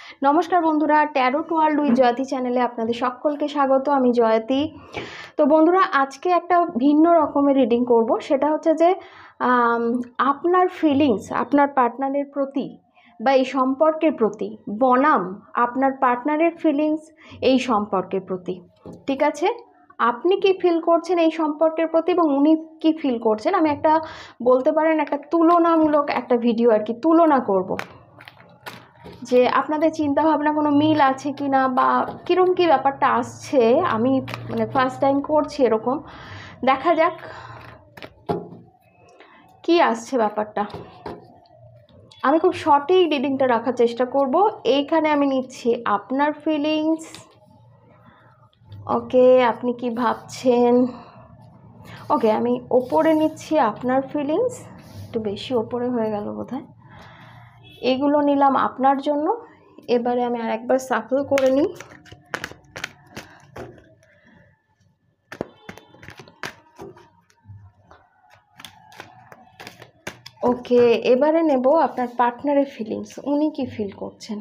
নমস্কার বন্ধুরা, tarot to world with Joyoti চ্যানেলে আপনাদের সকলকে স্বাগত। আমি জয়তী। তো বন্ধুরা, আজকে একটা ভিন্ন রকমের রিডিং করব। সেটা হচ্ছে যে আপনার ফিলিংস আপনার পার্টনারের প্রতি বা এই সম্পর্কের প্রতি বনাম আপনার পার্টনারের ফিলিংস এই সম্পর্কের প্রতি। ঠিক আছে, আপনি কি ফিল করছেন এই সম্পর্কের প্রতি এবং উনি কি ফিল করছেন। আমি একটা বলতে পারেন একটা তুলনামূলক একটা ভিডিও আর কি তুলনা করব, যে আপনাদের চিন্তা ভাবনা কোনো মিল আছে কি না বা কীরকম কী ব্যাপারটা আসছে। আমি মানে ফার্স্ট টাইম করছি এরকম, দেখা যাক কি আসছে ব্যাপারটা। আমি খুব সঠিক রিডিংটা রাখার চেষ্টা করব। এইখানে আমি নিচ্ছি আপনার ফিলিংস। ওকে, আপনি কি ভাবছেন। ওকে, আমি ওপরে নিচ্ছি আপনার ফিলিংস, একটু বেশি ওপরে হয়ে গেল বোধহয়। এগুলো নিলাম আপনার জন্য। এবারে আমি আর একবার সাফল করে নিই। ওকে, এবারে নেব আপনার পার্টনারের ফিলিংস, উনি কি ফিল করছেন।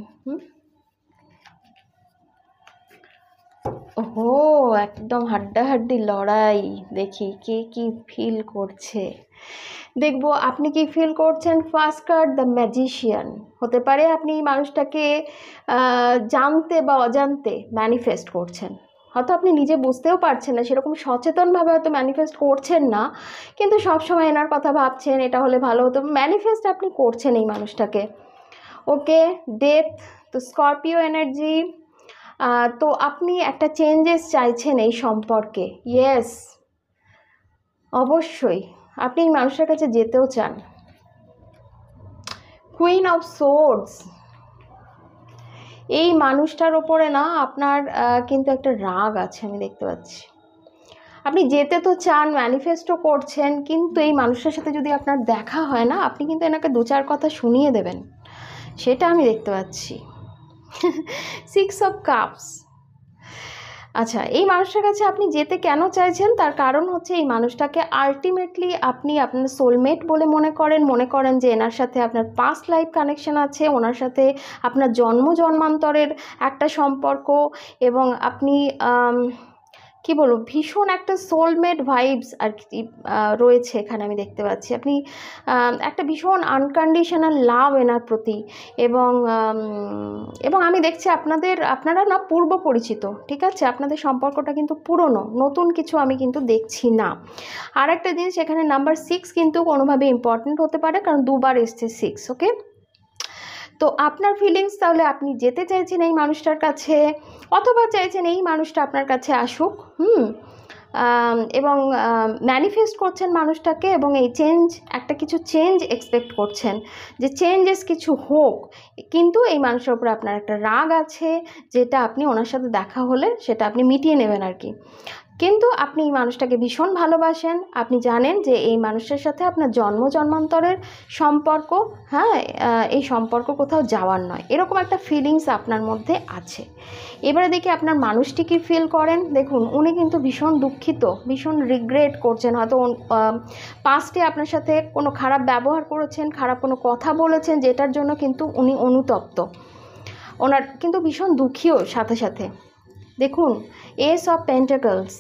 ওহো, একদম হাড্ডাহাড্ডি লড়াই। দেখি কে কি ফিল করছে, দেখবো আপনি কি ফিল করছেন। First card the magician. হতে পারে আপনি মানুষটাকে জানতে বা অজান্তে ম্যানিফেস্ট করছেন। হয়তো আপনি নিজে বুঝতেও পারছেন না, সেরকম সচেতনভাবে হয়তো ম্যানিফেস্ট করছেন না, কিন্তু সবসময় এনার কথা ভাবছেন, এটা হলে ভালো হতো। ম্যানিফেস্ট আপনি করছেন এই মানুষটাকে। ওকে, ডেথ। তো স্করপিও এনার্জি। তো আপনি একটা চেঞ্জেস চাইছেন এই সম্পর্কে। ইয়েস, অবশ্যই আপনি এই মানুষের কাছে যেতেও চান। Queen of swords. এই মানুষটার ওপরে না আপনার কিন্তু একটা রাগ আছে, আমি দেখতে পাচ্ছি। আপনি যেতে তো চান, ম্যানিফেস্টও করছেন, কিন্তু এই মানুষের সাথে যদি আপনার দেখা হয় না, আপনি কিন্তু এনাকে দু চার কথা শুনিয়ে দেবেন, সেটা আমি দেখতে পাচ্ছি। 6 অফ কাপস। আচ্ছা, এই মানুষটার কাছে আপনি যেতে কেন চাইছেন, তার কারণ হচ্ছে এই মানুষটাকে আলটিমেটলি আপনি আপনার সোলমেট বলে মনে করেন যে এনার সাথে আপনার পাস্ট লাইফ কানেকশন আছে, ওনার সাথে আপনার জন্মান্তরের একটা সম্পর্ক, এবং আপনি কি বলবো, ভীষণ একটা সোলমেট ভাইবস আর কি রয়েছে এখানে আমি দেখতে পাচ্ছি। আপনি একটা ভীষণ আনকন্ডিশনাল লাভ এনার প্রতি, এবং আমি দেখছি আপনারা না পূর্ব পরিচিত। ঠিক আছে, আপনাদের সম্পর্কটা কিন্তু পুরনো, নতুন কিছু আমি কিন্তু দেখছি না। আর একটা জিনিস, এখানে নাম্বার 6 কিন্তু কোনোভাবে ইম্পর্টেন্ট হতে পারে, কারণ দুবার এসছে 6। ওকে, তো আপনার ফিলিংস, তাহলে আপনি যেতে চাইছেন এই মানুষটার কাছে, অথবা চাইছেন এই মানুষটা আপনার কাছে আসুক, এবং ম্যানিফেস্ট করছেন মানুষটাকে, এবং এই একটা কিছু চেঞ্জ এক্সপেক্ট করছেন, যে চেঞ্জেস কিছু হোক। কিন্তু এই মানুষের উপর আপনার একটা রাগ আছে, যেটা আপনি ওনার সাথে দেখা হলে সেটা আপনি মিটিয়ে নেবেন আর কি। কিন্তু আপনি এই মানুষটাকে ভীষণ ভালোবাসেন। আপনি জানেন যে এই মানুষের সাথে আপনার জন্মান্তরের সম্পর্ক, হ্যাঁ, এই সম্পর্ক কোথাও যাওয়ার নয়, এরকম একটা ফিলিংস আপনার মধ্যে আছে। এবারে দেখি আপনার মানুষটি কি ফিল করেন। দেখুন, উনি কিন্তু ভীষণ দুঃখিত, ভীষণ রিগ্রেট করছেন। হয়তো পাস্টে আপনার সাথে কোনো খারাপ ব্যবহার করেছেন, খারাপ কোনো কথা বলেছেন, যেটার জন্য কিন্তু উনি অনুতপ্ত। ওনার কিন্তু ভীষণ দুঃখীও সাথে সাথে। দেখুন, এস অফ পেন্টাকলস।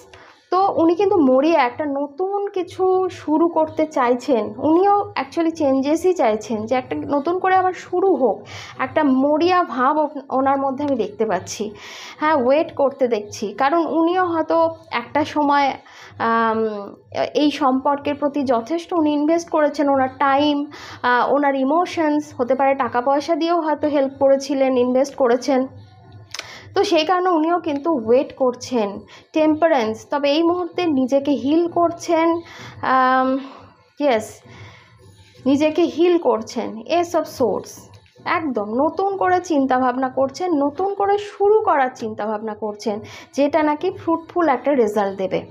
তো উনি কিন্তু মরিয়া একটা নতুন কিছু শুরু করতে চাইছেন। উনিও অ্যাকচুয়ালি চেঞ্জেসই চাইছেন, যে একটা নতুন করে আবার শুরু হোক, একটা মরিয়া ভাব ওনার মধ্যে আমি দেখতে পাচ্ছি। হ্যাঁ, ওয়েট করতে দেখছি, কারণ উনিও হয়তো একটা সময় এই সম্পর্কের প্রতি যথেষ্ট উনি ইনভেস্ট করেছেন, ওনার টাইম, ওনার ইমোশনস, হতে পারে টাকা পয়সা দিয়েও হয়তো হেল্প করেছিলেন, ইনভেস্ট করেছেন। তো সেই কারণে উনিও কিন্তু ওয়েট করছেন। টেম্পারেন্স। তবে এই মুহূর্তে নিজেকে হিল করছেন। ইয়েস, নিজেকে হিল করছেন। S of swords. একদম নতুন করে চিন্তা ভাবনা করছেন, নতুন করে শুরু করার চিন্তা ভাবনা করছেন, যেটা নাকি ফ্রুটফুল একটা রেজাল্ট দেবে।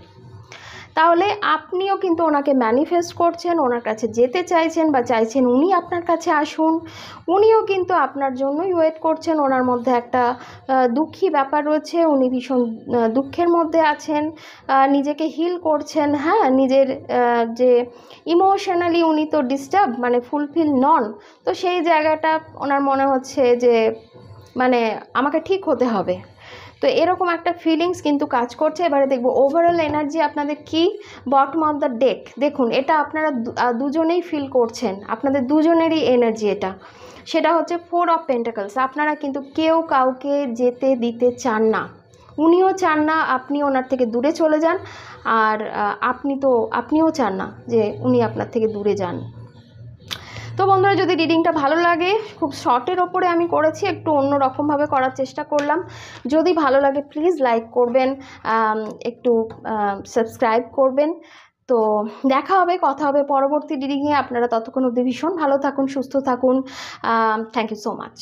তাহলে আপনিও কিন্তু ওনাকে ম্যানিফেস্ট করছেন, ওনার কাছে যেতে চাইছেন, বা চাইছেন উনি আপনার কাছে আসুন। উনিও কিন্তু আপনার জন্যই ওয়েট করছেন। ওনার মধ্যে একটা দুঃখী ব্যাপার রয়েছে, উনি ভীষণ দুঃখের মধ্যে আছেন, নিজেকে হিল করছেন। হ্যাঁ, নিজের যে ইমোশনালি উনি তো ডিস্টার্ব, মানে ফুলফিল নন। তো সেই জায়গাটা ওনার মনে হচ্ছে যে মানে আমাকে ঠিক হতে হবে। তো এরকম একটা ফিলিংস কিন্তু কাজ করছে। এবারে দেখবো ওভারঅল এনার্জি আপনাদের কি। বটম অফ দ্য ডেক দেখুন, এটা আপনারা দুজনেই ফিল করছেন, আপনাদের দুজনেরই এনার্জি এটা। সেটা হচ্ছে 4 অফ পেন্টাকলস। আপনারা কিন্তু কেউ কাউকে যেতে দিতে চান না, উনিও চান না আপনি ওনার থেকে দূরে চলে যান, আর আপনিও চান না যে উনি আপনার থেকে দূরে যান। তো বন্ধুরা, যদি রিডিংটা ভালো লাগে, খুব শর্টের ওপরে আমি করেছি, একটু অন্য রকমভাবে করার চেষ্টা করলাম। যদি ভালো লাগে প্লিজ লাইক করবেন, একটু সাবস্ক্রাইব করবেন। তো দেখা হবে, কথা হবে পরবর্তী রিডিংয়ে। আপনারা ততক্ষণ অবধি ভীষণ ভালো থাকুন, সুস্থ থাকুন। Thank you so much.